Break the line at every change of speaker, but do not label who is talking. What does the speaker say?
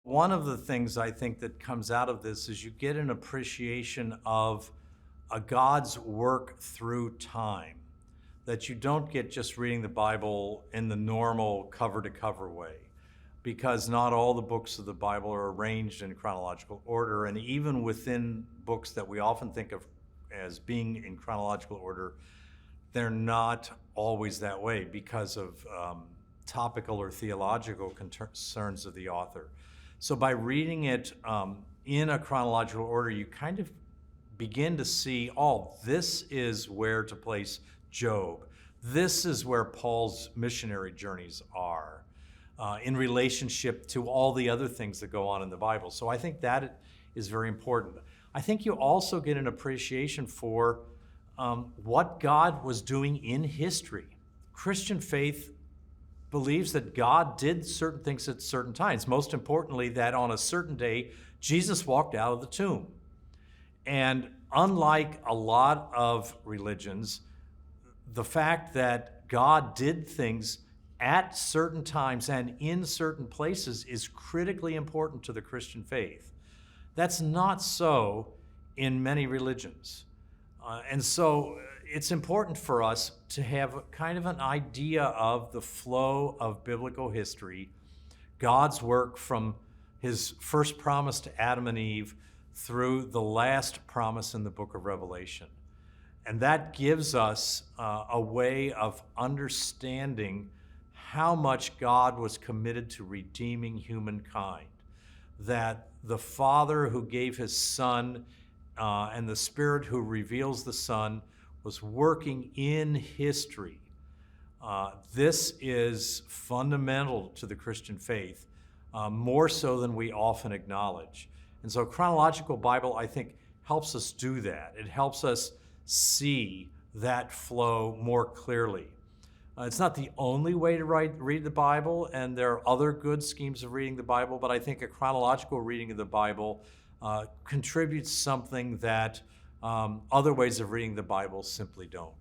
One of the things I think that comes out of this is you get an appreciation of a God's work through time, that you don't get just reading the Bible in the normal cover-to-cover way, because not all the books of the Bible are arranged in chronological order, and even within books that we often think of as being in chronological order, they're not always that way because of topical or theological concerns of the author. So by reading it in a chronological order, you kind of begin to see, oh, this is where to place Job. This is where Paul's missionary journeys are in relationship to all the other things that go on in the Bible. So I think that is very important. I think you also get an appreciation for what God was doing in history. Christian faith believes that God did certain things at certain times. Most importantly, that on a certain day, Jesus walked out of the tomb. And unlike a lot of religions, the fact that God did things at certain times and in certain places is critically important to the Christian faith. That's not so in many religions. And so it's important for us to have kind of an idea of the flow of biblical history, God's work from his first promise to Adam and Eve through the last promise in the book of Revelation. And that gives us a way of understanding how much God was committed to redeeming humankind, that the Father who gave his Son and the Spirit who reveals the Son was working in history. This is fundamental to the Christian faith, more so than we often acknowledge. And so chronological Bible, I think, helps us do that. It helps us see that flow more clearly. It's not the only way to read the Bible, and there are other good schemes of reading the Bible, but I think a chronological reading of the Bible contributes something that other ways of reading the Bible simply don't.